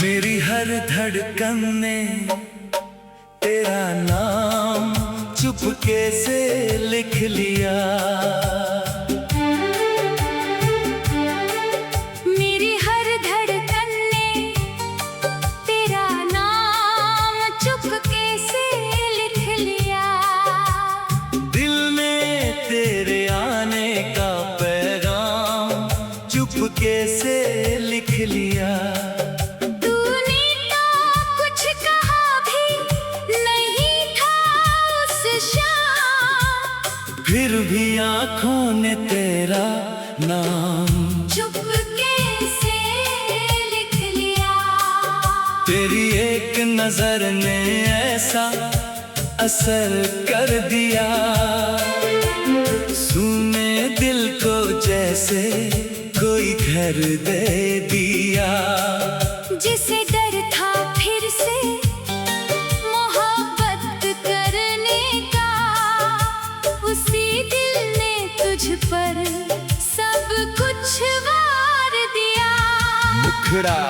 मेरी हर धड़कन ने तेरा नाम चुपके से लिख लिया। मेरी हर धड़कन ने तेरा नाम चुपके से लिख लिया। दिल ने तेरे आने का पैगाम चुपके से लिख लिया। फिर भी आँखों ने तेरा नाम चुपके से लिख लिया। तेरी एक नजर ने ऐसा असर कर दिया, सुने दिल को जैसे कोई घर दे दिया। जिसे डर था फिर से मोहब्बत करने का, उसी दिल ने तुझ पर सब कुछ वार दिया। मुखड़ा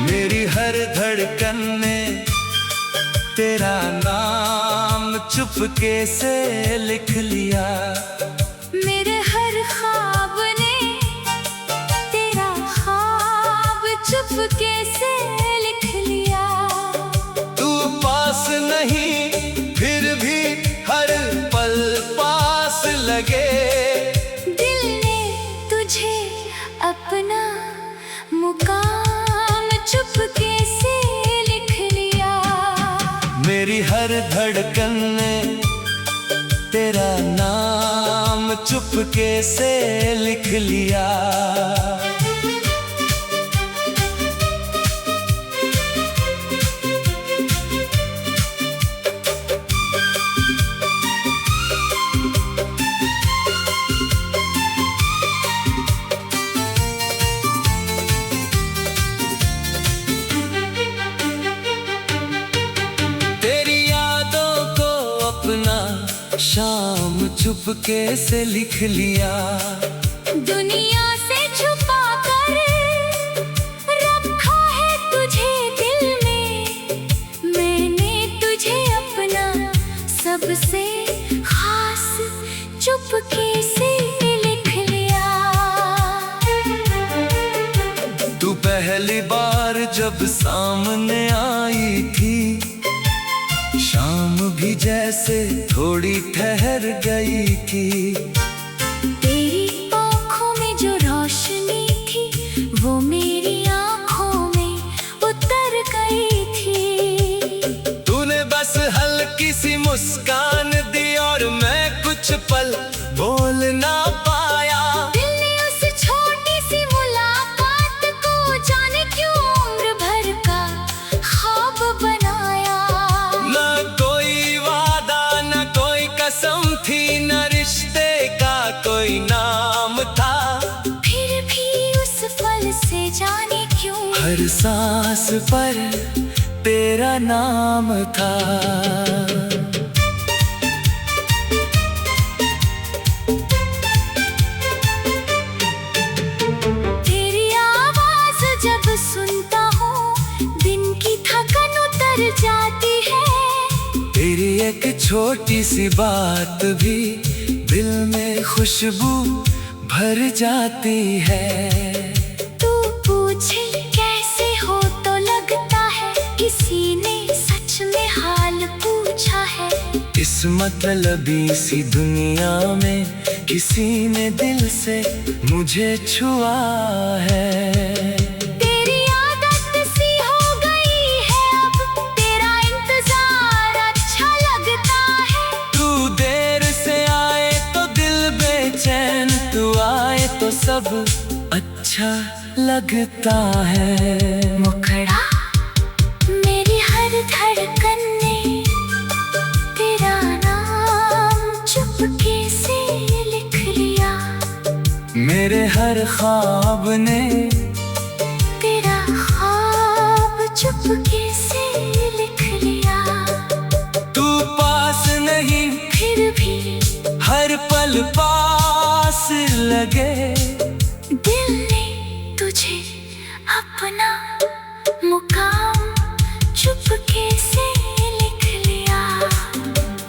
मेरी हर धड़कन ने तेरा नाम चुपके से लिख लिया। मेरे हर ख्वाब ने तेरा ख्वाब चुपके से लिख लिया। तू पास नहीं फिर भी हर पल पास लगे। दिल ने तुझे अपना मुकाम चुपके से लिख लिया। मेरी हर धड़कन ने तेरा नाम चुपके से लिख लिया। शाम चुपके से लिख लिया। दुनिया से छुपा कर रखा है तुझे दिल में, मैंने तुझे अपना सबसे खास चुपके से लिख लिया। तू पहली बार जब सामने आई थी, शाम भी जैसे थोड़ी ठहर गई थी। तेरी आँखों में जो रोशनी थी, वो मेरी आँखों में उतर गई थी। तूने बस हल्की सी मुस्कान दी और मैं कुछ पल बोल ना पाया। दिल ने उस छोटी सी मुलाकात को जाने क्यों उम्र भर का ख्वाब बनाया। कसम थी न रिश्ते का कोई नाम था, फिर भी उस पल से जाने क्यों हर सांस पर तेरा नाम था। तेरी आवाज जब सुनता हूँ, दिन की थकन उतर जाती है। तेरी एक छोटी सी बात भी दिल में खुशबू भर जाती है। तू पूछे कैसे हो तो लगता है किसी ने सच में हाल पूछा है। इस मतलबी सी दुनिया में किसी ने दिल से मुझे छुआ है। तो सब अच्छा लगता है। मुखड़ा मेरी हर धड़कन ने तेरा मेरे हर ख्वाब ने तेरा ख्वाब चुपके से लिख लिया। तू पास नहीं फिर भी हर पल पास लगे। दिल ने तुझे अपना मुकाम चुपके से लिख लिया।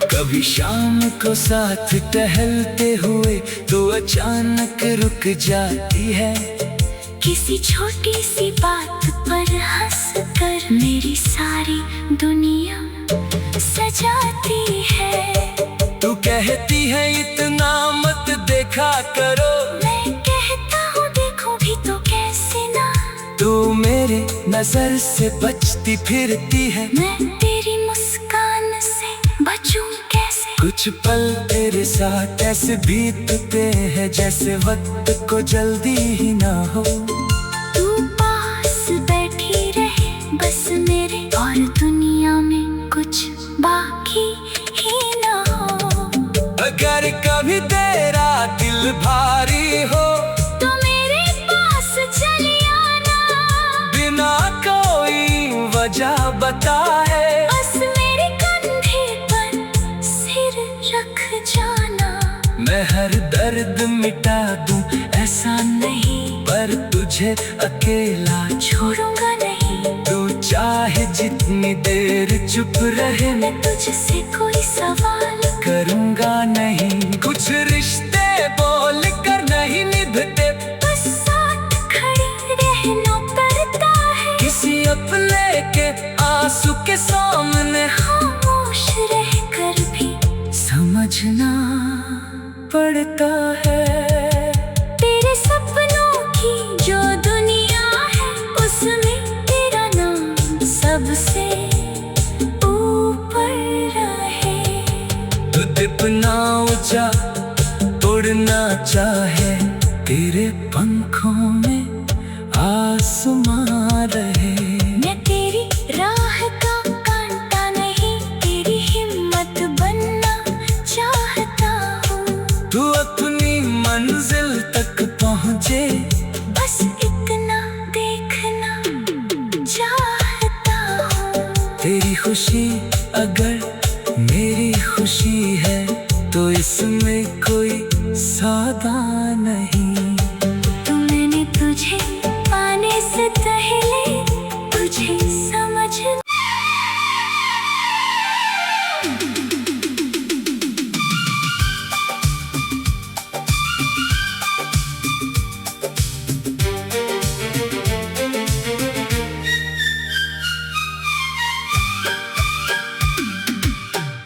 कभी शाम को साथ टहलते हुए तो अचानक रुक जाती है। किसी छोटी सी बात पर हंस कर मेरी सारी दुनिया सजाती है। तू कहती है इतना मत देखा करो, मैं कहता हूँ देखो भी तो कैसे ना। तू मेरे नजर से बचती फिरती है, मैं तेरी मुस्कान से बचूं कैसे। कुछ पल तेरे साथ ऐसे बीतते हैं जैसे वक्त को जल्दी ही ना हो। तू पास बैठी रहे बस मेरे, और दुनिया में कुछ बाकी ही ना हो। अगर कभी तेरा दिल भारी हो तो मेरे पास चली आना, बिना कोई वजह बताए। बस मेरे कंधे पर सिर रख जाना। मैं हर दर्द मिटा दूं ऐसा नहीं, पर तुझे अकेला छोड़ूंगा नहीं। तू चाहे जितनी देर चुप रहे, मैं तुझसे कोई सवाल करूंगा नहीं। कुछ रिश्ते बोल कर नहीं निभते, बस साथ खड़ी रहना पड़ता है। किसी अपने के आंसू के सामने खामोश रह कर भी समझना पड़ता है। तेरे सपनों की जो दुनिया है उसमें तेरा नाम सबसे ऊपर रहे। तू इतना ऊंचा उड़ना चाहे, तेरे पंखों में आसमां रहे। मैं तेरी राह का कांटा नहीं, तेरी हिम्मत बनना चाहता हूँ। तू अपनी मंजिल तक पहुँचे, बस इतना देखना चाहता हूँ। तेरी खुशी अगर मेरी खुशी है तो इसमें कोई सौदा नहीं। तो मैंने तुझे पाने से पहले तुझे समझ।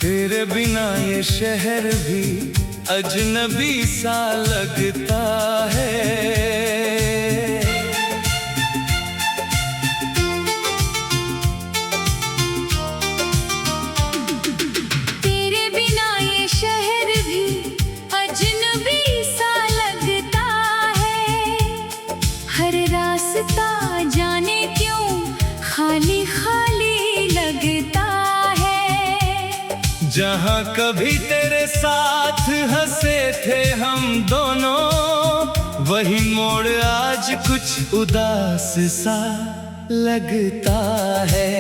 तेरे बिना ये शहर भी अजनबी सा लगता है। तेरे बिना ये शहर भी अजनबी सा लगता है। हर रास्ता जाने क्यों खाली खाली लगता है। जहाँ कभी तेरे साथ हंसे थे हम दोनों, वही मोड़ आज कुछ उदास सा लगता है।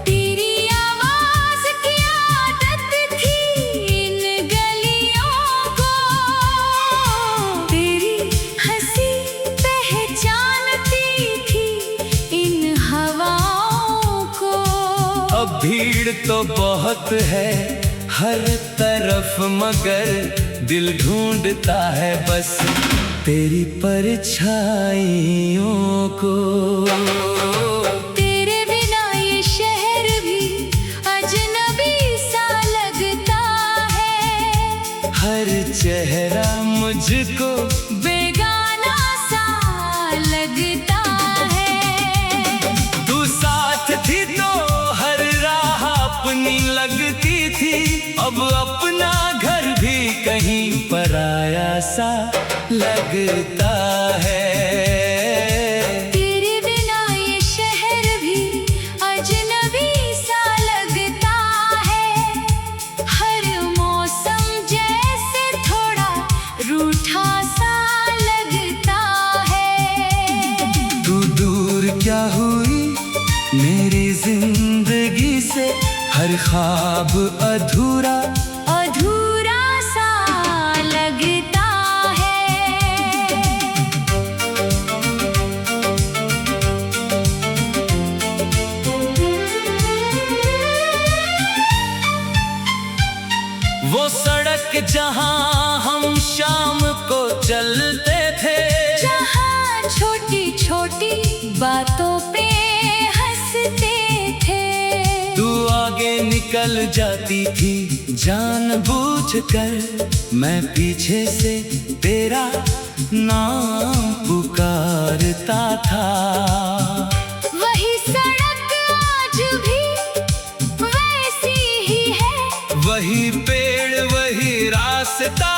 तेरी आवाज की आदत थी इन गलियों को, तेरी हंसी पहचानती थी इन हवाओं को। अब भीड़ तो बहुत है हर तरफ, मगर दिल ढूंढता है बस तेरी परछाइयों को। तेरे बिना ये शहर भी अजनबी सा लगता है। हर चेहरा मुझको बेगाना सा लगता है। तू साथ थी तो हर राह अपनी लगती थी, अब अपना घर भी कहीं पराया सा लगता है। तेरे बिना ये शहर भी अजनबी सा लगता है। हर मौसम जैसे थोड़ा रूठा सा मेरी जिंदगी से हर ख्वाब अधूरा अधूरा सा लगता है। वो सड़क जहां हम शाम को चलते थे, जहाँ छोटी छोटी बातों पे हंसते थे। तू आगे निकल जाती थी जानबूझकर, मैं पीछे से तेरा नाम पुकारता था। वही सड़क आज भी वैसी ही है, वही पेड़ वही रास्ता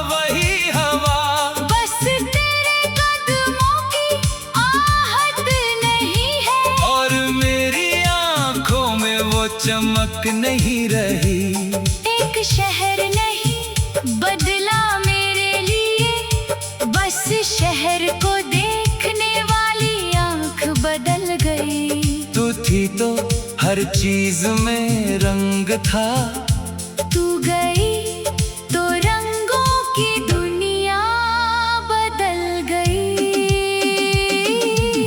वही हवा, बस तेरे कदमों की आहट नहीं है। और मेरी आंखों में वो चमक नहीं रही। एक शहर नहीं बदला मेरे लिए, बस शहर को देखने वाली आंख बदल गई। तू थी तो हर चीज में रंग था, तू गई तो रंगों की दुनिया बदल गई।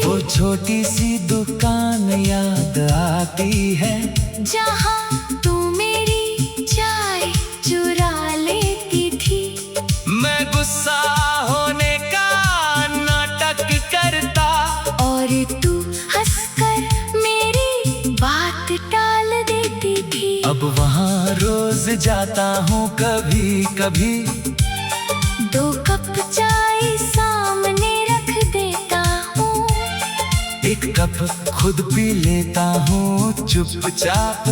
वो छोटी सी दुकान याद आती है, जहाँ तू मेरी चाय चुरा लेती थी। मैं गुस्सा होने का नाटक करता, और तू हंसकर मेरी बात टाल देती थी। अब वहाँ रोज जाता हूँ कभी कभी, 2 कप चाय सामने रख देता हूँ। 1 कप खुद पी लेता हूँ चुपचाप,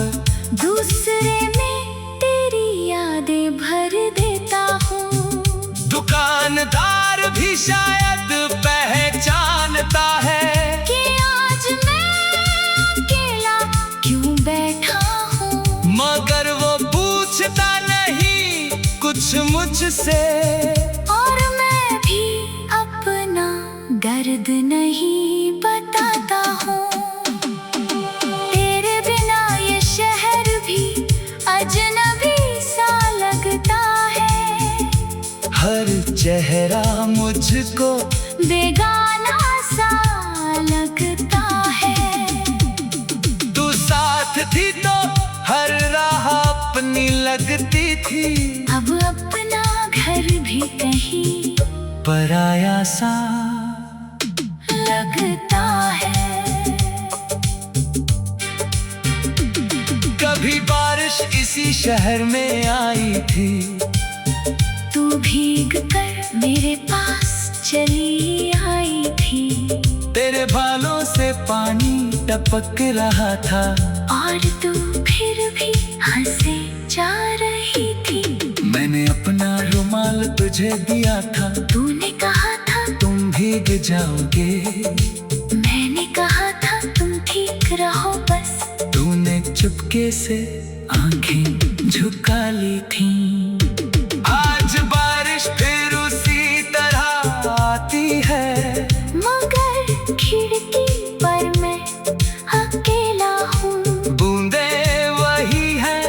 दूसरे में तेरी यादें भर देता हूँ। दुकानदार भी शायद पहचानता है कि आज मैं अकेला क्यों बैठा हूँ। मगर वो पूछता नहीं कुछ मुझसे, और मैं भी अपना दर्द नहीं बताता हूँ। तेरे बिना ये शहर भी अजनबी सा लगता है। हर चेहरा मुझको बेगाना सा लगता है। तू साथ थी तो हर राह अपनी लगती थी, अब अपना घर भी कहीं पराया सा लगता है। कभी बारिश इसी शहर में आई थी, तू भीग कर मेरे पास चली आई थी। तेरे बालों से पानी टपक रहा था, और तू फिर भी हंसे जा रही थी। मैंने अपना रुमाल तुझे दिया था, तूने कहा था तुम भीग जाओगे। मैंने कहा था तुम ठीक रहो बस। तूने चुपके से आंखें झुका ली थी। आज बारिश फिर उसी तरह आती है, मगर खिड़की पर मैं अकेला हूँ। बूंदे वही है,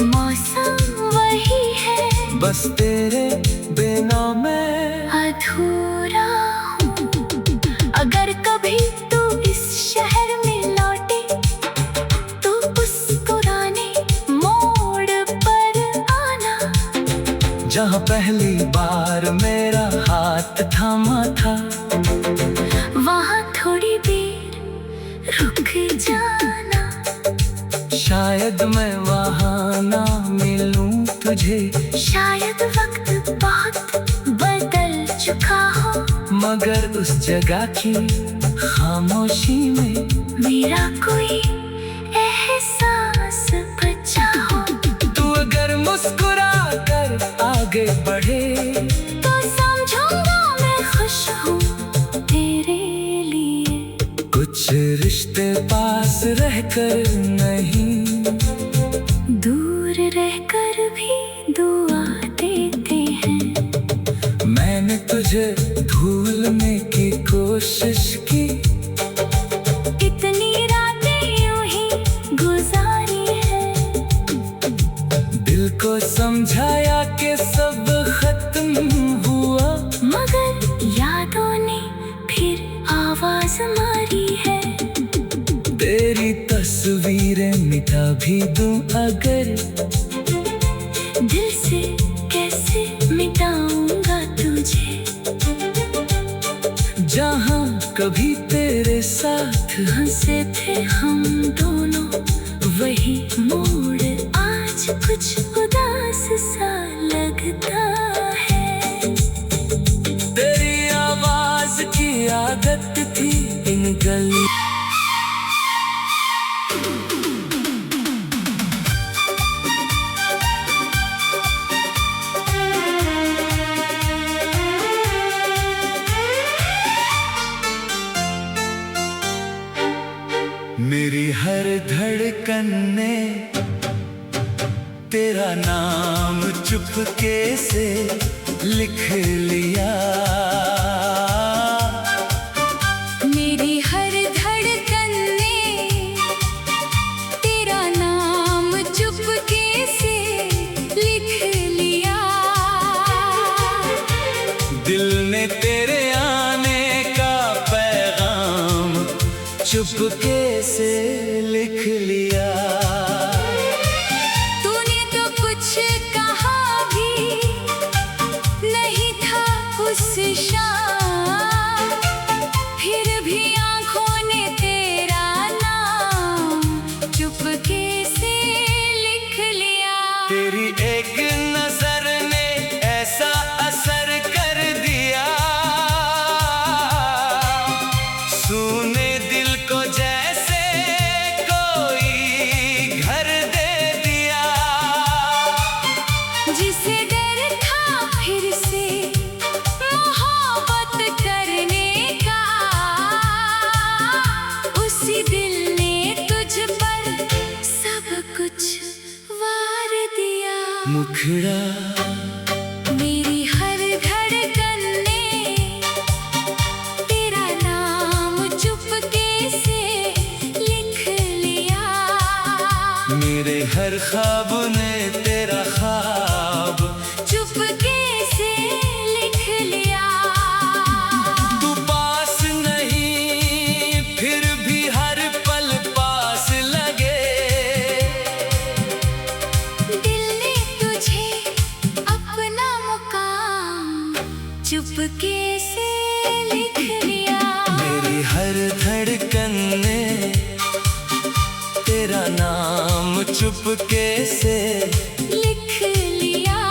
मौसम वही है, बस तेरे बिना मैं अधूरा हूँ। अगर कभी तू इस शहर में लौटे, तो उस पुराने मोड़ पर आना, जहाँ पहली बार मेरा हाथ थामा था। वहाँ थोड़ी देर रुक जाना। शायद मैं वहाँ ना मिलूं तुझे, शायद वक्त बहुत बदल चुका हो, मगर उस जगह की खामोशी में मेरा कोई एहसास बचा हो। तू अगर मुस्कुरा कर आगे बढ़े, तो समझूंगा मैं खुश हूँ तेरे लिए। कुछ रिश्ते पास रहकर नहीं, दूर रहकर भी दुआ देते हैं। मैंने तुझे भूलने की कोशिश की, इतनी रातें तस्वीरें मिटा भी दूं अगर, दिल से कैसे मिटाऊंगा तुझे। जहाँ कभी तेरे साथ हंसे थे हम दोनों, वही मोड़ आज कुछ उदास सा लगता है। तेरी आवाज की आदत थी इन गली। मेरी हर धड़कन ने तेरा नाम चुपके से लिख लिया। मेरी हर धड़कन ने तेरा नाम चुपके से लिख लिया। दिल ने तेरे आने का पैगाम चुपके से लिख लिया। तूने तो कुछ कहा भी नहीं था उस शाम, फिर भी आंखों ने तेरा नाम चुपके से लिख लिया। तेरी एक नजर ने ऐसा असर कर दिया, सुने दिल को जैसे कोई घर दे दिया। जिसे डर था फिर से मोहब्बत करने का, उसी दिल ने तुझ पर सब कुछ वार दिया। मुखड़ा मेरी हर धड़कन ने तेरा नाम चुपके से लिख लिया। मेरे हर ख्वाब ने तेरा ख्वाब चुपके से लिख लिया। तू पास नहीं फिर भी हर पल पास लगे। दिल ने तुझे अपना मुकाम चुपके से लिख लिया। मेरी हर धड़कन ने तेरा नाम चुपके से लिख लिया।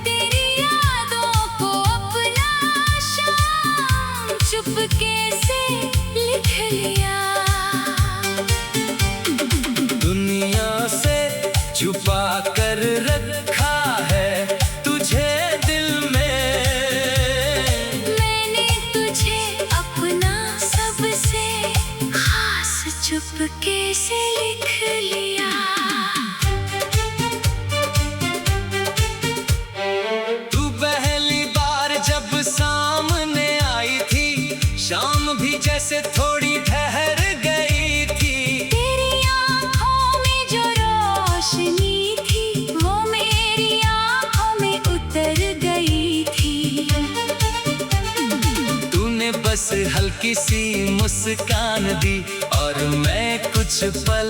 तेरी यादों को अपना शाम चुपके से लिख लिया। दुनिया से छुपा कर रखा है तुझे दिल में। मैंने तुझे अपना सबसे खास चुपके से लिख लिया। तू पहली बार जब सामने आई थी, शाम भी जैसे थोड़ी ठहर गई थी। तेरी आँखों में जो रोशनी थी, वो मेरी आँखों में उतर गई थी। तूने बस हल्की सी मुस्कान दी और मैं कुछ पल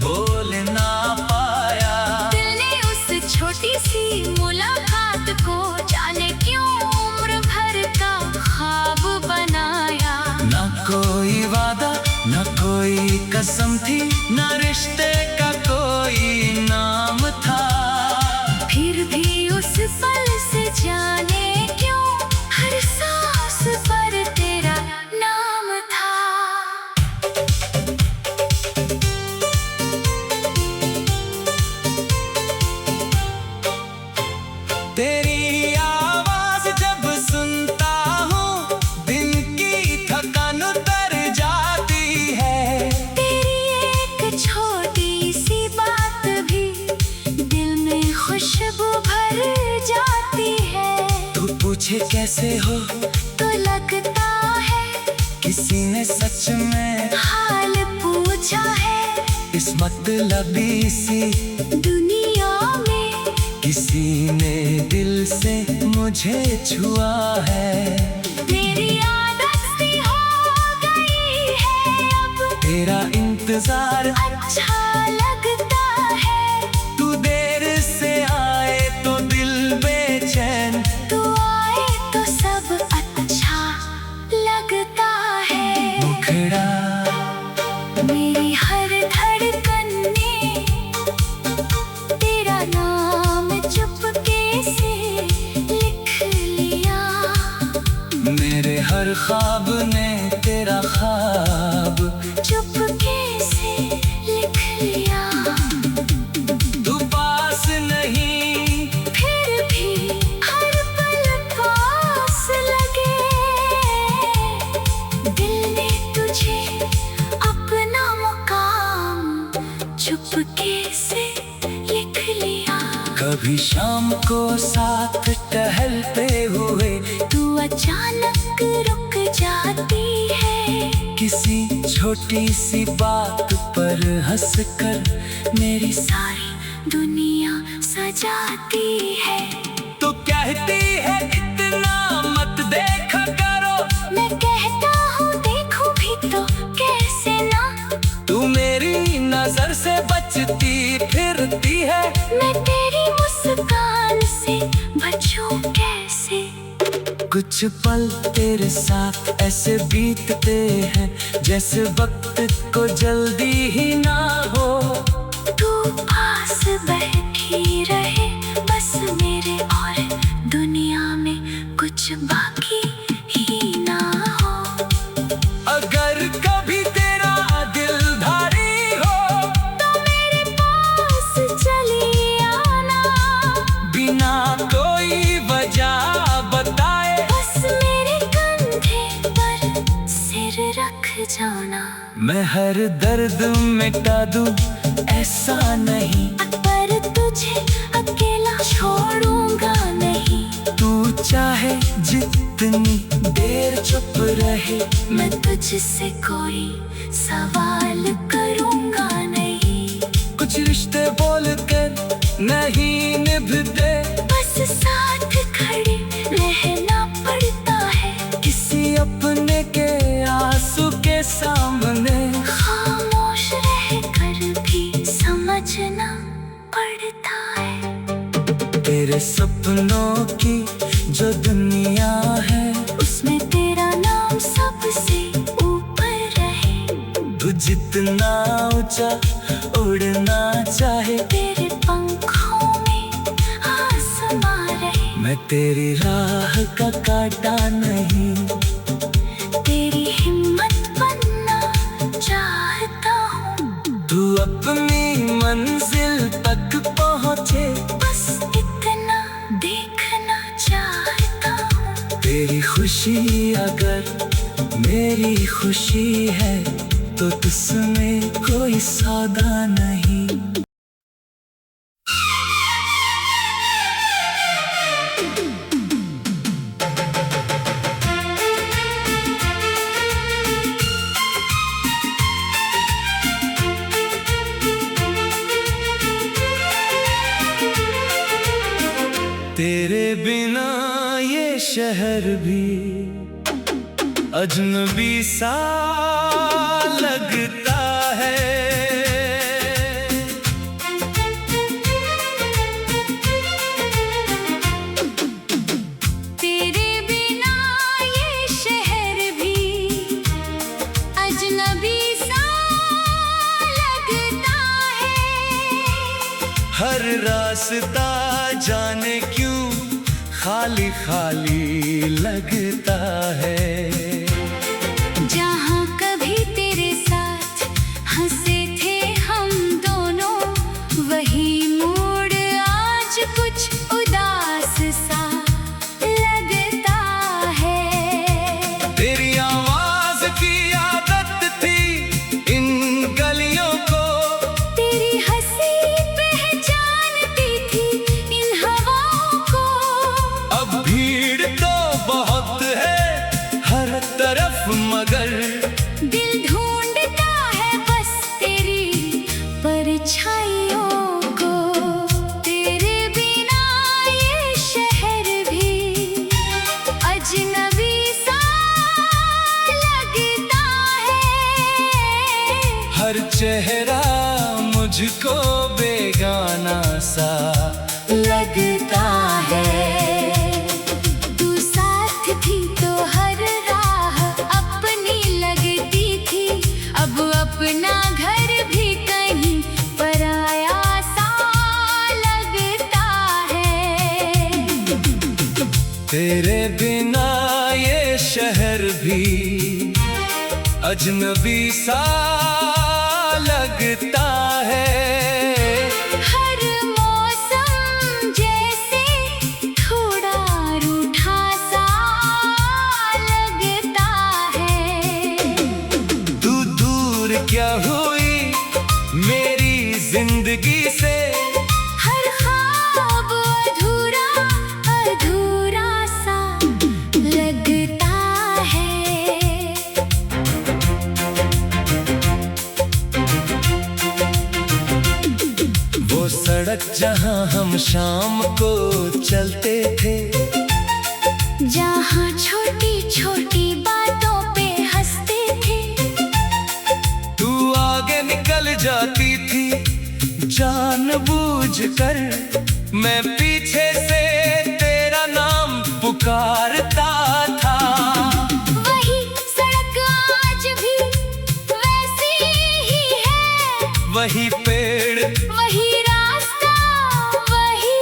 बोल ना पाया। दिल ने उस छोटी सी मुलाकात को जाने क्यों उम्र भर का ख्वाब बनाया। ना कोई वादा ना कोई कसम थी, ना रिश्ते का कोई नाम था। फिर भी उस पल से जाने क्यों हर सांस पर तेरा नाम था। तेरी आवाज जब सुनता हूँ, दिन की थकान उतर जाती है। तेरी एक छोटी सी बात भी दिल में खुशबू भर जाती है। तू पूछे कैसे हो तो लगता है किसी ने सच में हाल पूछा है। इस मतलबी सी दुनिया में किसी ने दिल से मुझे छुआ है। मेरी आदत सी हो गई है अब, तेरा इंतजार अच्छा लगता है। तू देर से आए तो दिल बेचैन, तू आए तो सब अच्छा लगता है। मुखड़ा मेरी हर धड़कन ने तेरा नाम चुपके से लिख लिया। मेरे हर ख्वाब ने तेरा ख्वाब चुपके से लिख लिया। तू पास नहीं फिर भी हर पल पास लगे। दिल ने तुझे अपना मुकाम चुपके से लिख लिया। कभी शाम को साथ टहलते हुए तू अचानक रुक जाती है। किसी छोटी सी बात पर हंसकर मेरी सारी दुनिया सजाती है। तू कहती है इतना मत देखा करो, मैं कहता हूँ देखूं भी तो कैसे ना। तू मेरी नजर से बचती फिरती है। मैं तेरी मुस्कान से बचूं कैसे। कुछ पल तेरे साथ ऐसे बीतते हैं जैसे वक्त को जल्दी ही ना हो। तू पास बैठी रहे बस मेरे, और दुनिया में कुछ बाकी ही ना हो। अगर कभी तेरा दिल भारी हो तो मेरे पास चली आना। बिना कोई वजह बताए बस मेरे कंधे पर सिर रख जाना। मैं हर दर्द मिटा दूं ऐसा नहीं, पर तुझे अकेला छोड़ूंगा नहीं। तू चाहे जितनी देर चुप रहे मैं तुझसे कोई सवाल करूंगा नहीं। कुछ रिश्ते बोलकर नहीं निभते, बस साथ खड़े रहना पड़ता है। किसी अपने के आंसू के सामने खामोश रहकर भी समझना पड़ता है। तेरे सपनों की जो दुनिया है उसमें तेरा नाम सबसे ऊपर रहे। तू जितना ऊंचा उड़ना चाहे तेरे पंखों में आसमां रहे। मैं तेरी राह का कांटा नहीं, तेरी हिम्मत बनना चाहता हूँ। तू अपनी मंजिल तक पहुँचे बस इतना देखना चाहता हूँ। तेरी खुशी अगर मेरी खुशी है तो तुझमें कोई सौदा नहीं। तेरे बिना ये शहर भी अजनबी सा लगता है। तेरे बिना ये शहर भी अजनबी सा लगता है। हर रास्ता जाने क्यों खाली खाली लगता है। जहाँ कभी तेरे साथ हंसे थे हम दोनों, वही मूड आज कुछ उदास सा लगता है। तेरी आवाज की आदत थी इन गलियों को, तेरी हंसी पहचानती थी इन हवाओं को। अब भीड़ तो बहुत है हर चेहरा मुझको बेगाना सा लगता है। तू साथ थी तो हर राह अपनी लगती थी, अब अपना घर भी कहीं पराया सा लगता है। तेरे बिना ये शहर भी अजनबी सा लगता है। हर मौसम जैसे थोड़ा रूठा सा लगता है। तू दूर क्या हुई मेरी जिंदगी से, हर ख्वाब अधूरा अधूरा सा लगता है। वो सड़क जहां हम शाम को चलते थे, जहाँ छोटी छोटी बातों पे हंसते थे। तू आगे निकल जाती थी जानबूझकर, मैं पीछे से तेरा नाम पुकारता था। वही सड़क आज भी वैसी ही है, वही पेड़ वही रास्ता वही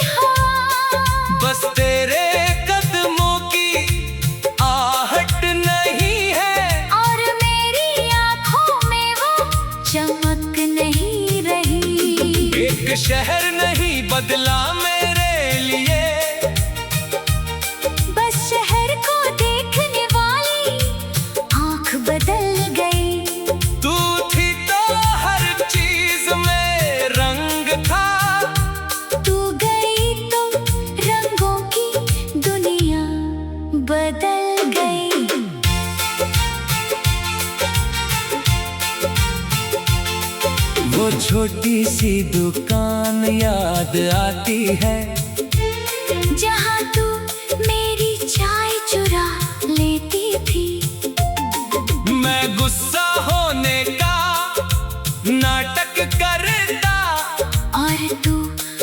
हवा। बस तेरे कदमों की आहट नहीं है, और मेरी आँखों में वो चमक नहीं रही। एक शहर नहीं बदला मेरे लिए, बस शहर को देखने वाली आँख बदल गई। तू थी तो हर चीज में रंग था, तू गई तो रंगों की दुनिया बदल गई। वो छोटी सी दुकान याद आती है, जहाँ तू मेरी चाय चुरा लेती थी। मैं गुस्सा होने का नाटक करता, और तू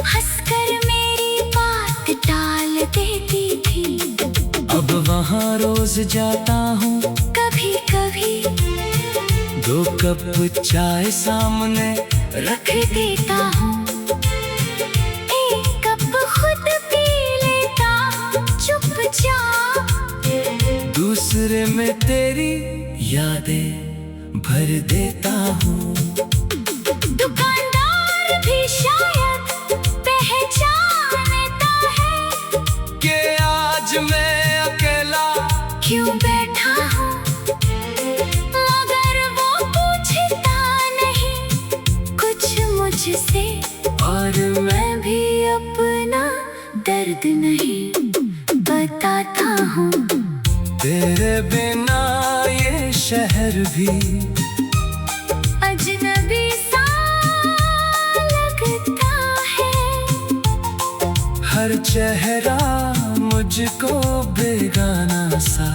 हंसकर मेरी बात टाल देती थी। अब वहाँ रोज जाता हूँ, कभी कभी 2 कप चाय सामने रख देता हूँ, एक कप खुद पी लेता चुपचाप। दूसरे में तेरी यादें भर देता हूँ। दुकानदार भी शायद पहचानता है कि आज मैं अकेला क्यों बैठा हूँ। मगर वो पूछता नहीं कुछ मुझसे, और मैं भी अपना दर्द नहीं बताता हूँ। तेरे बिना ये शहर भी अजनबी सा लगता है। हर चेहरा मुझको बेगाना सा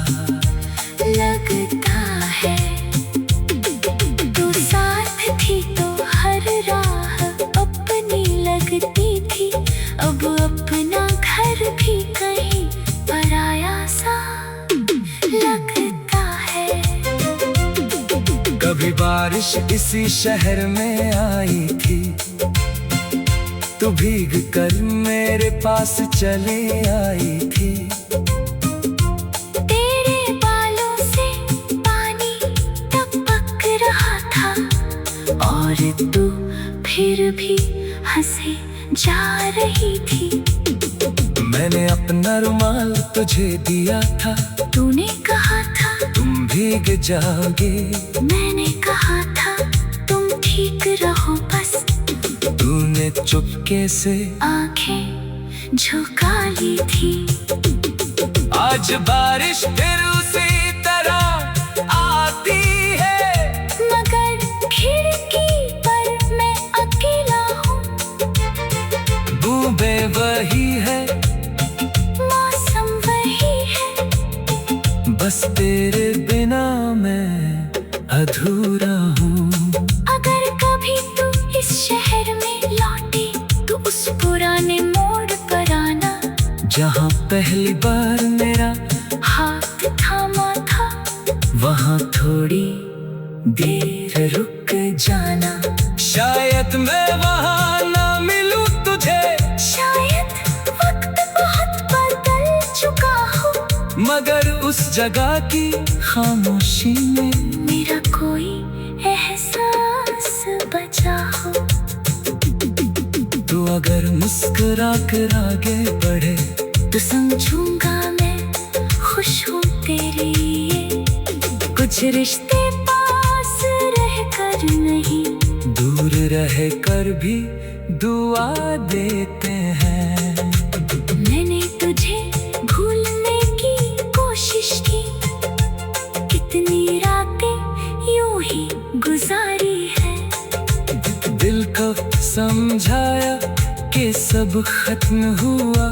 लगता है। तू साथ थी तो हर राह अपनी लगती थी, अब अपना घर भी कहीं पराया सा लगता है। कभी बारिश इसी शहर में आई थी, तू भीग कर मेरे पास चली आई थी। तेरे बालों से पानी टपक रहा था, और तू फिर भी हंसे जा रही थी। मैंने अपना रुमाल तुझे दिया था, तूने कहा था तुम भीग जाओगे। मैंने कहा था तुम ठीक रहो बस। तूने चुपके से आंखें झुका ली थी। आज बारिश फिर उसी तरह आती है, मगर खिड़की पर मैं अकेला हूँ। बूंदें वही है, मौसम वही है, बस तेरे बिना मैं अधूरा हूँ। जहाँ पहली बार मेरा हाथ थामा था, वहाँ थोड़ी देर रुक जाना। शायद मैं वहाँ ना मिलूं तुझे, शायद वक्त बहुत बदल चुका हो, मगर उस जगह की खामोशी में मेरा कोई एहसास बचा हो। तू अगर मुस्कुरा कर आगे बढ़े तो समझूंगा मैं खुश हूँ तेरे लिए। कुछ रिश्ते पास रह कर नहीं, दूर रह कर भी दुआ देते हैं। मैंने तुझे भूलने की कोशिश की, कितनी रातें यूं ही गुजारी है। दिल को समझाया कि सब खत्म हुआ,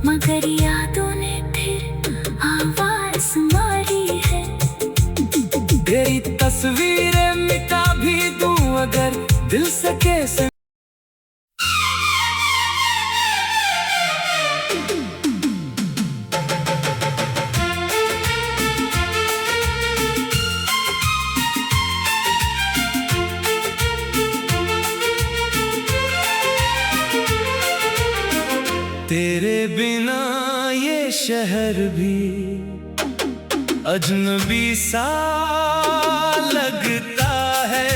मगर यादों ने फिर आवाज मारी है। तेरी तस्वीरें मिटा भी दूं अगर दिल से कैसे। तेरे बिना ये शहर भी अजनबी सा लगता है।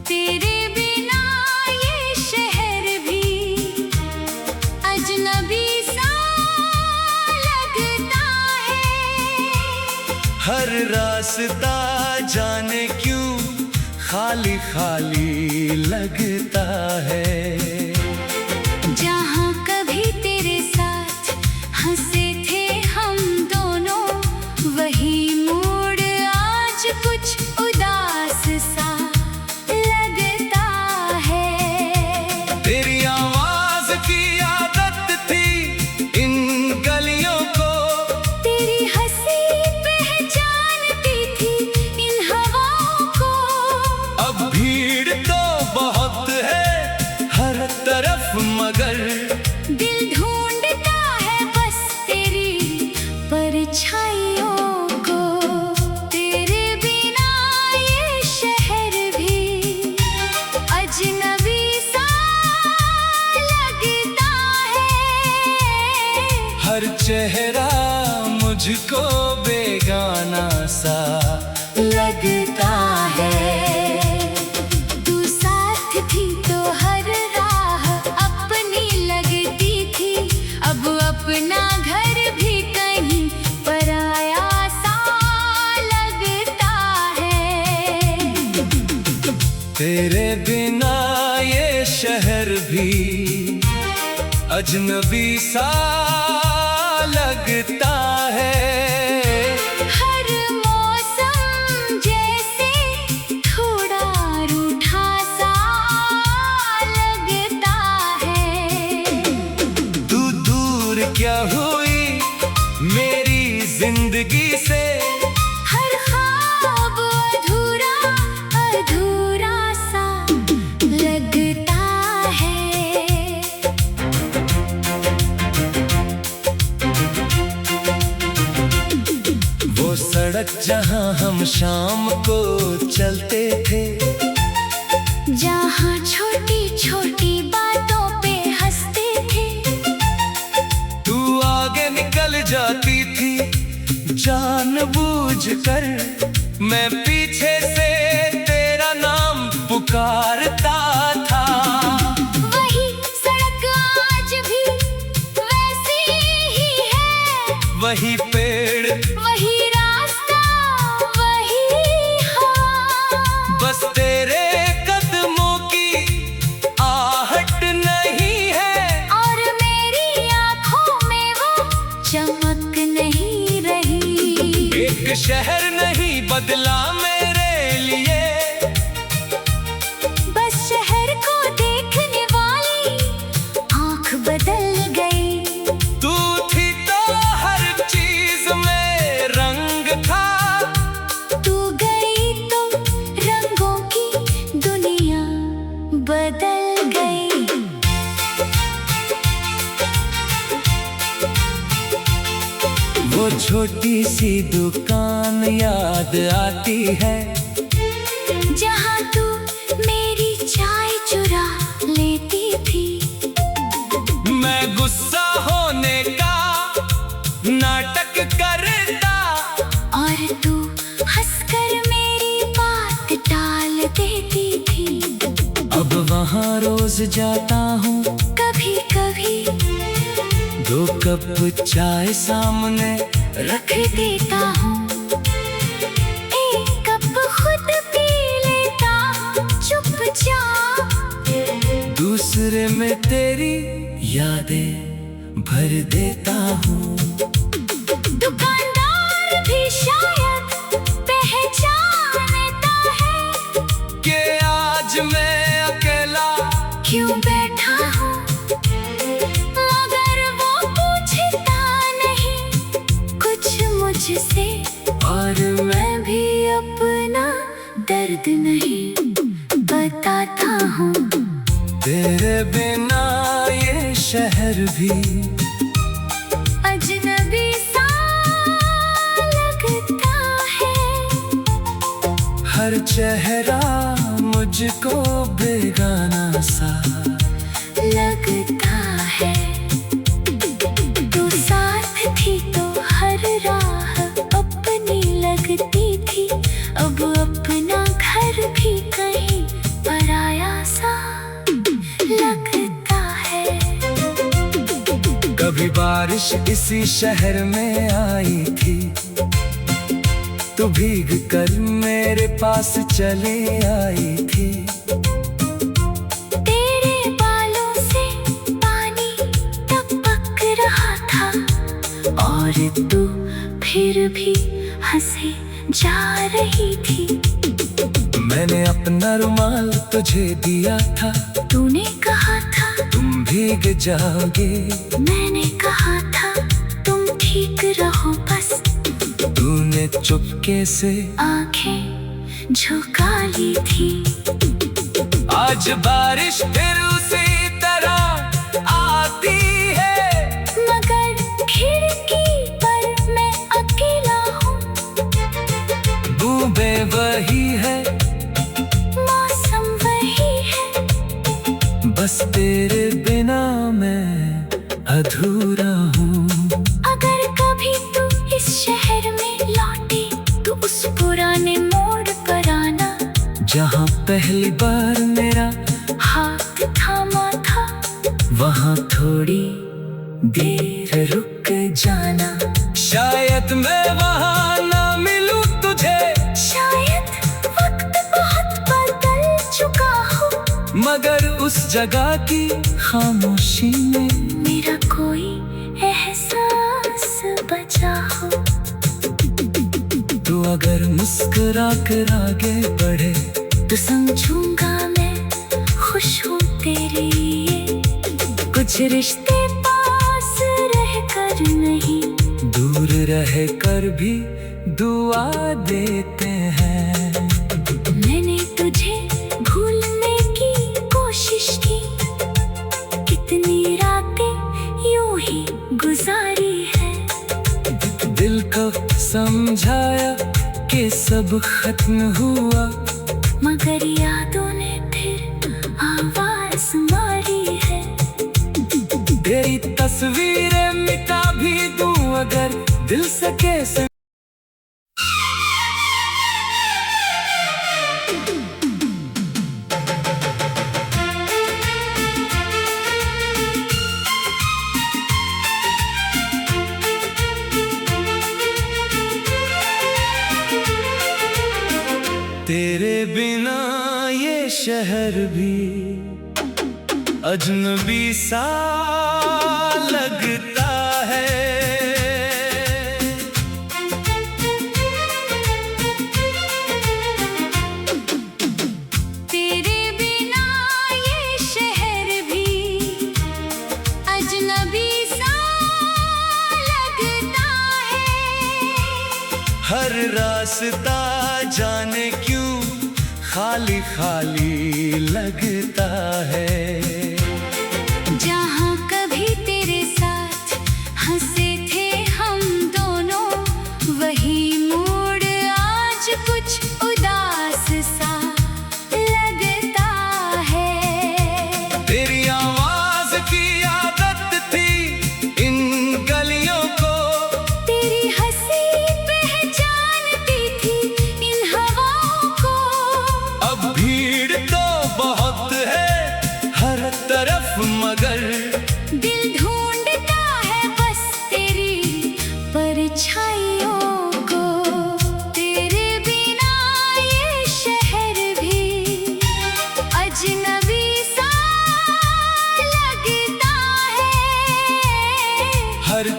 तेरे बिना ये शहर भी अजनबी सा लगता है। हर रास्ता जाने क्यों खाली खाली लगता है। जहाँ कभी तेरे साथ हंसे थे हम दोनों, वही मूड आज कुछ उदास सा लगता है। तेरी आवाज की आदत थी इन गलियों को, तेरी हंसी पहचानती थी इन हवाओं को। अब भीड़ तो बहुत है हर तरफ, मगर दिल ढूंढता है बस तेरी परछाइयों को। तेरे बिना ये शहर भी अजनबी सा लगता है। हर चेहरा मुझको बेगाना सा लगता है। तू साथ थी तो हर राह अपनी लगती थी, अब अपना घर भी कहीं पराया सा लगता है। तेरे बिना ये शहर भी अजनबी सा लगता है। हर मौसम जैसे थोड़ा रूठा सा लगता है। तू दूर क्या हुई मेरी जिंदगी से, हर ख्वाब अधूरा अधूरा सा लगता है। वो सड़क जहाँ हम शाम को चलते थे, जहाँ छोटी छोटी बातों पे हंसते थे। तू आगे निकल जाती थी जानबूझकर, मैं पीछे से तेरा नाम पुकारता था। वही सड़क आज भी वैसी ही है, वही पेड़ वही रास्ता वही हवा। बस तेरे कदमों की आहट नहीं है, और मेरी आंखों में वो चमक नहीं रही। एक शहर नहीं बदला मेरे लिए, बस शहर को देखने वाली आंख बदल गई। तू थी तो हर चीज में रंग था, तू गई तो रंगों की छोटी सी दुकान याद आती है, जहाँ तू मेरी चाय चुरा लेती थी। मैं गुस्सा होने का नाटक करता और तू हंसकर मेरी बात टाल देती थी। अब वहाँ रोज जाता हूँ, कभी कभी 2 कप चाय सामने रख देता हूँ, 1 कप खुद पी लेता चुपचाप। दूसरे में तेरी यादें भर देता हूँ। दुकानदार भी शायद पहचानता है कि आज मैं अकेला क्यों बैठा हूँ, मगर वो पूछता नहीं कुछ मुझसे, और मैं भी अपना दर्द नहीं बताता हूँ। तेरे बिना ये शहर भी अजनबी सा लगता है, हर चेहरा मुझको बेगाना सा लगता है। तू साथ थी तो हर राह अपनी लगती थी, अब अपना घर भी कहीं पराया सा लगता है। कभी बारिश इसी शहर में आई थी, तू भीग कर मेरे पास चले आई थी। तेरे बालों से पानी टपक रहा था, और तू फिर भी हंसे जा रही थी। मैंने अपना रुमाल तुझे दिया था, तूने कहा था तुम भीग जाओगे। मैंने कहा था तुम ठीक रहो बस। तूने चुपके से आंखें झुका ली थी। आज बारिश फिर उसी तरह आती है, मगर खिड़की पर मैं अकेला हूँ। बूंदे वही है, मौसम वही है, बस तेरे बिना मैं अधूरा हूँ। अगर कभी तू इस शहर में लौटे तो उस पुराने मोड़ पर आना, जहाँ पहली बार मेरा हाथ थामा था। वहाँ थोड़ी देर रुक जाना, शायद मैं वहाँ ना मिलूं तुझे। शायद वक्त बहुत बदल चुका हो, मगर उस जगह की खामोशी में मेरा कोई एहसास बचा हो। तू अगर मुस्कुरा कर आगे बढ़े तो समझूंगा मैं खुश हूँ तेरे लिए। कुछ रिश्ते पास रह कर नहीं, दूर रह कर भी दुआ देते हैं। मैंने तुझे भूलने की कोशिश की, कितनी रातें यूं ही गुजारी है। दिल को समझाया कि सब खत्म हुआ, मगर यादों ने फिर आवाज मारी है। तेरी तस्वीरें मिटा भी दूं अगर दिल से कैसे। तेरे बिना ये शहर भी अजनबी सा लगता है। तेरे बिना ये शहर भी अजनबी सा लगता है। हर रास्ता जाने क्यों खाली खाली लगता है। जहाँ कभी तेरे साथ हंसे थे हम दोनों,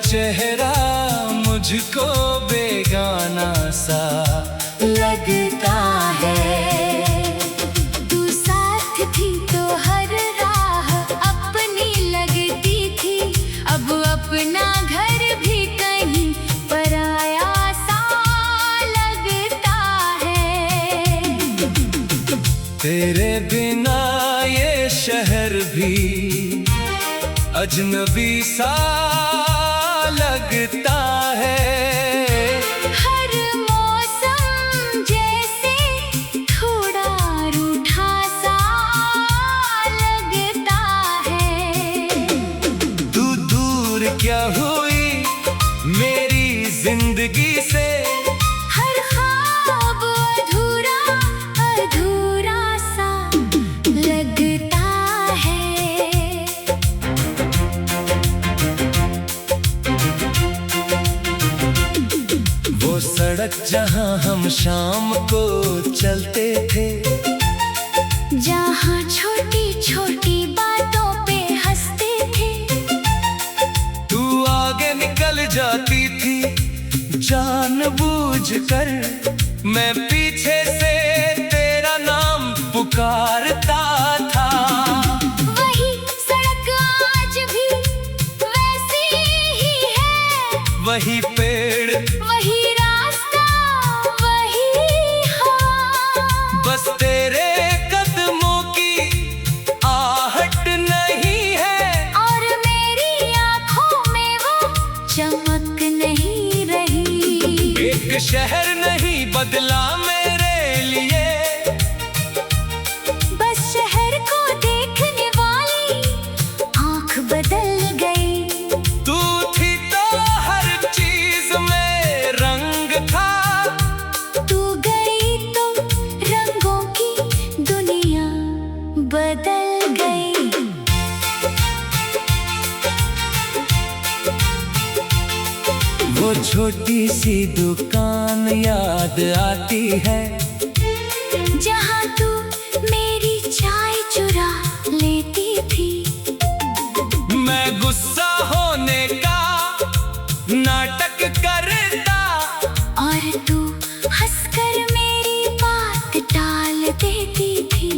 चेहरा मुझको बेगाना सा लगता है। तू साथ थी तो हर राह अपनी लगती थी, अब अपना घर भी कहीं पराया सा लगता है। तेरे बिना ये शहर भी अजनबी सा लगता है। हर मौसम जैसे थोड़ा रूठा सा लगता है। तू दूर क्या हुई मेरी जिंदगी से, हर ख्वाब अधूरा अधूरा सा लगता है। वो सड़क जहां हम शाम को चलते थे, जहाँ छोटी छोटी बातों पे हंसते थे। तू आगे निकल जाती थी जानबूझकर, मैं पीछे से तेरा नाम पुकारता था। वही सड़क आज भी वैसी ही है, वही पेड़ वही रास्ता वही हवा। बस तेरे कदमों की आहट नहीं है, और मेरी आंखों में वो चमक नहीं रही। एक शहर नहीं बदला मेरे लिए, बस शहर को देखने वाली आंख बदल गई। तू थी तो हर चीज में रंग था, तू गई तो रंगों की दुनिया बदल गई। वो छोटी सी दुकान याद आती है, जहाँ तू मेरी चाय चुरा लेती थी। मैं गुस्सा होने का नाटक करता, और तू हंसकर मेरी बात टाल देती थी।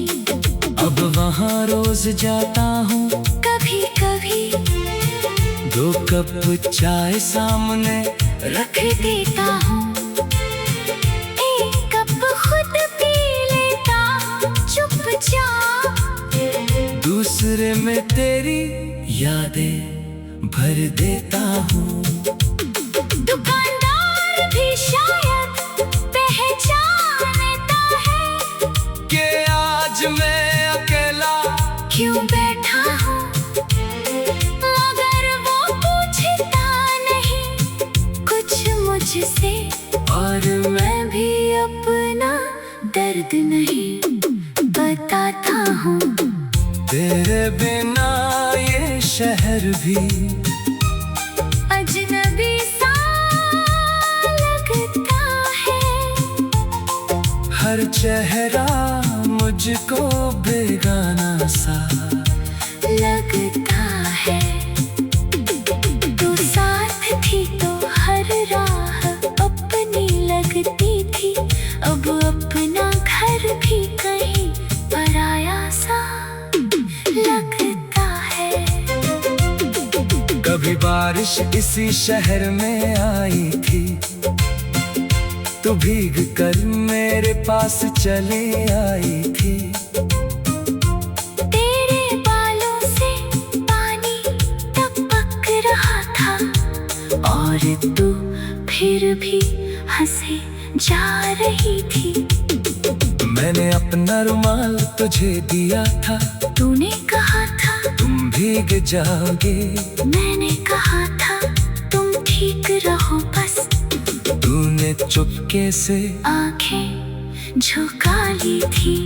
अब वहाँ रोज जाता हूँ, कभी कभी 2 कप चाय सामने रख देता हूँ, एक कप खुद पी लेता चुपचाप। दूसरे में तेरी यादें भर देता हूँ। दुकानदार भी शायद पहचानता है कि आज मैं अकेला क्यों बैठा हूँ। मगर वो पूछता नहीं कुछ मुझसे, और मैं भी अपना दर्द नहीं बताता हूँ। तेरे बिना ये शहर भी अजनबी सा लगता है। हर चेहरा मुझको बेगाना सा लगता है। तू साथ थी तो हर राह अपनी लगती थी, अब अपना घर भी कहीं पराया सा लगता है। कभी बारिश इसी शहर में आई थी, तू भीग कर मेरे पास चली आई थी। तेरे बालों से पानी टपक रहा था, और तू फिर भी हंसे जा रही थी। मैंने अपना रुमाल तुझे दिया था, तूने कहा था तुम भीग जाओगे। मैंने कहा था तुम ठीक रहो बस। तूने चुपके से आंखें झुका ली थी।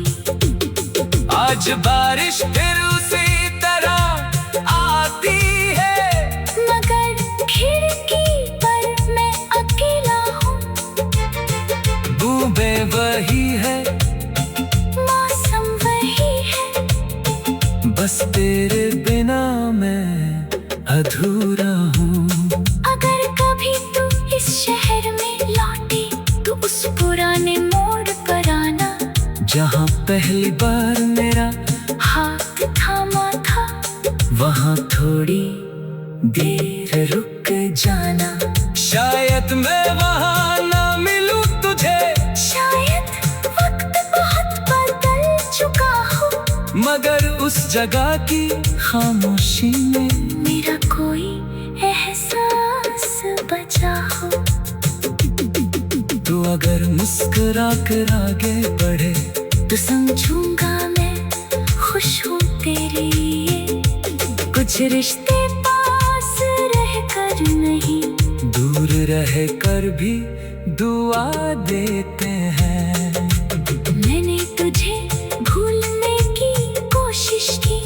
आज बारिश फिर उसी तरह आती है, मगर खिड़की पर मैं अकेला हूँ। बूंदें वही है, मौसम वही है, बस तेरे बिना मैं अधूरा हूँ। थोड़ी देर रुक जाना। शायद मैं वहाँ ना मिलूं तुझे, शायद वक्त बहुत बदल चुका हो, मगर उस जगह की खामोशी में मेरा कोई एहसास बचा हो। तू अगर मुस्कुरा कर आगे बढ़े तो समझूंगा मैं खुश हूँ तेरे लिए। कुछ रिश्ते पास रह कर नहीं, दूर रह कर भी दुआ देते हैं। मैंने तुझे भूलने की कोशिश की,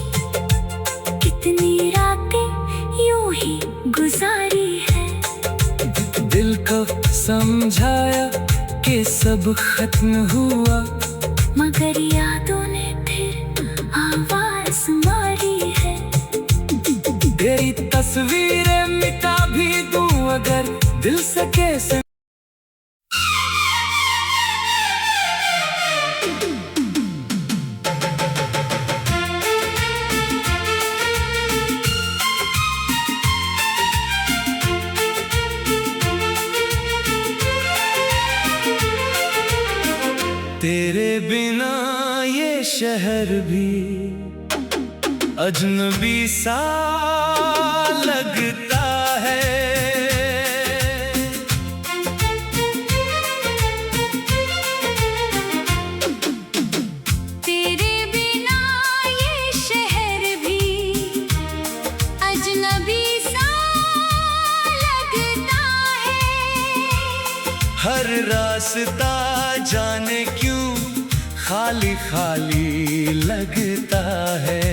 कितनी रातें यूं ही गुजारी है। दिल को समझाया कि सब खत्म हुआ, मगर यादों ने फिर आवाज मारी है। तेरी तस्वीरें मिटा भी दूं अगर दिल से कैसे। तेरे बिना ये शहर भी अजनबी सा लगता है। तेरे बिना ये शहर भी अजनबी सा लगता है। हर रास्ता जाने क्यों खाली खाली लगता है।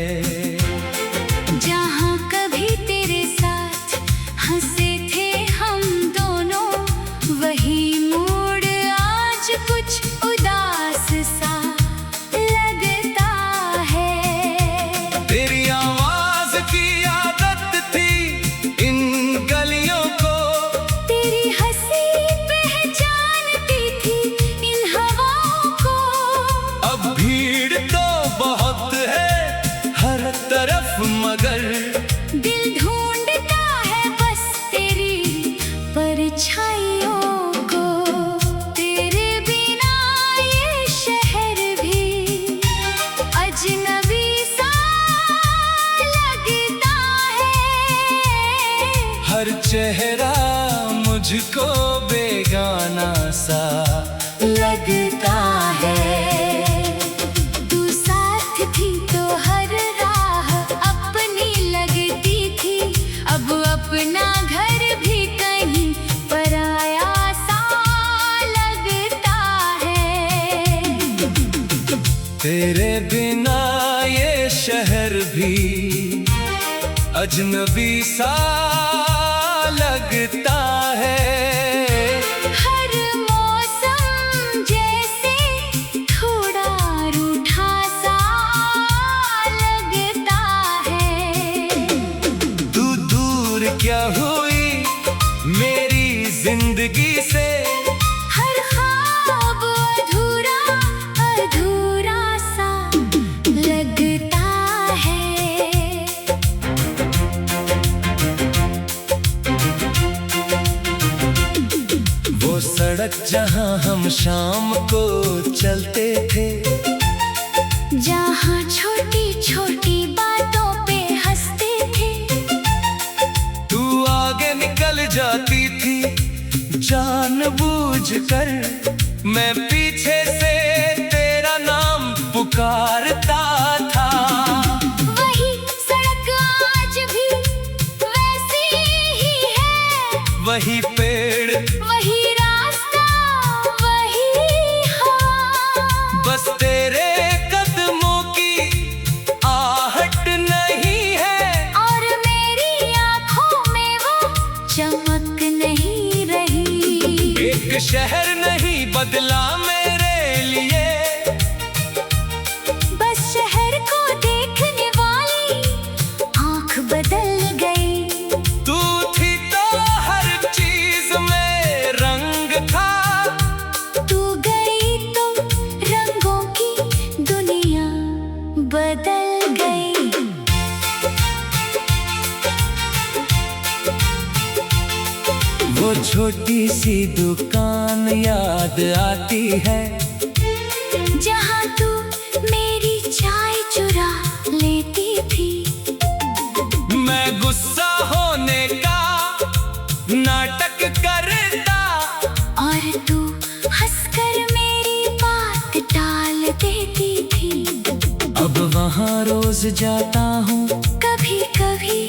जहाँ कभी तेरे साथ हंसे थे हम दोनों, वही मूड आज कुछ उदास सा लगता है। तेरी आवाज की आदत थी इन गलियों को, तेरी हंसी पहचानती थी इन हवाओं को। अब भीड़ तो बहुत है हर तरफ, मगर दिल ढूंढता है बस तेरी परछाइयों को। तेरे बिना ये शहर भी अजनबी सा लगता है। हर चेहरा मुझको बेगाना सा लगता है। तू साथ थी तो हर राह अपनी लगती थी, अब अपना घर भी कहीं पराया सा लगता है। तेरे बिना ये शहर भी अजनबी सा लगता है। हर मौसम जैसे थोड़ा रूठा सा लगता है। तू दूर क्या हुई मेरी जिंदगी से, हर ख्वाब अधूरा अधूरा सा लगता है। वो सड़क जहां हम शाम को चलते थे, जहाँ छोटी छोटी बातों पे हंसते थे। तू आगे निकल जाती थी जानबूझकर, मैं पीछे से तेरा नाम पुकारता था। वही सड़क आज भी वैसी ही है, वही पेड़ वही रास्ता वही हवा। बस तेरे कदमों की आहट नहीं है, और मेरी आँखों में वो चमक नहीं रही। एक शहर नहीं बदला मेरे लिए, बस शहर को देखने वाली आँख बदल गई। तू थी तो हर चीज में रंग था, तू गई तो रंगों की दुनिया बदल गई। छोटी सी दुकान याद आती है, जहाँ तू मेरी चाय चुरा लेती थी। मैं गुस्सा होने का नाटक करता और तू हंसकर मेरी बात टाल देती थी। अब वहाँ रोज जाता हूँ, कभी कभी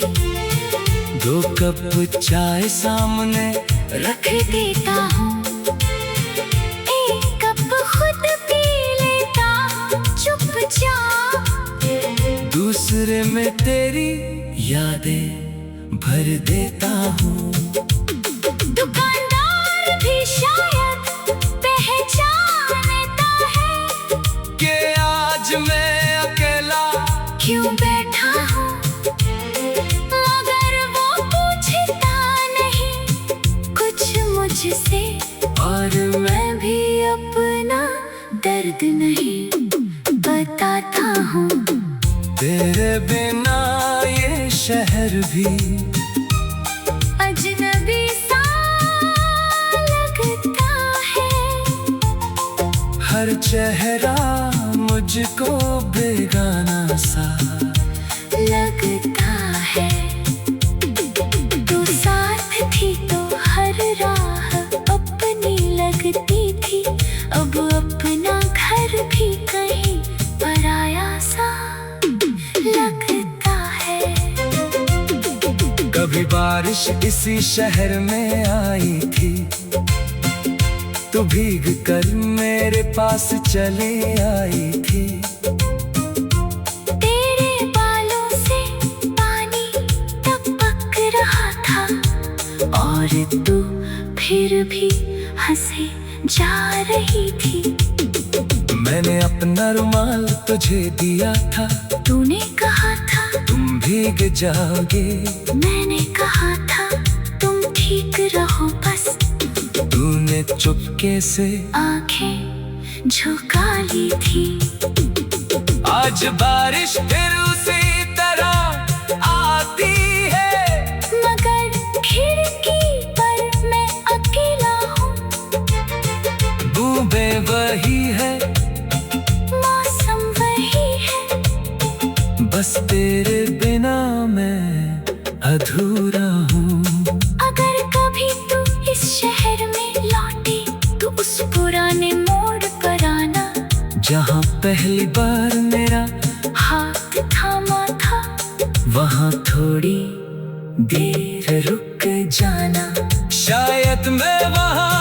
2 कप चाय सामने रख देता हूँ, 1 कप खुद पी लेता चुपचाप। दूसरे में तेरी यादें भर देता हूँ। दुकानदार भी शायद पहचानता है कि आज मैं अकेला क्यों बैठा हूँ, मगर वो पूछता नहीं कुछ मुझसे, और मैं भी अपना दर्द नहीं बताता हूँ। तेरे बिना ये शहर भी अजनबी सा लगता है, हर चेहरा मुझको बेगाना सा लगता है। तू साथ थी तो हर राह अपनी लगती थी, अब अपना घर भी कहीं पराया सा लगता है। कभी बारिश इसी शहर में आई थी, तू भीग कर मेरे पास चले आई थी। तेरे बालों से पानी टपक रहा था, और तू फिर भी हंसे जा रही थी। मैंने अपना रुमाल तुझे दिया था, तूने कहा था तुम भीग जाओगे। मैंने कहा था तुम ठीक रहो बस, तूने चुपके से आंखें झुका ली थी। आज बारिश फिर उसी तरह आती है, मगर खिड़की पर मैं अकेला हूँ, बूंदें वही है, मौसम वही है, बस तेरे बिना मैं अधूरा हूँ। अगर कभी तू इस शहर में लौटे तो उस पुराने मोड़ पर आना, जहाँ पहली बार मेरा हाथ थामा था, वहाँ थोड़ी देर रुक जाना। शायद मैं वहाँ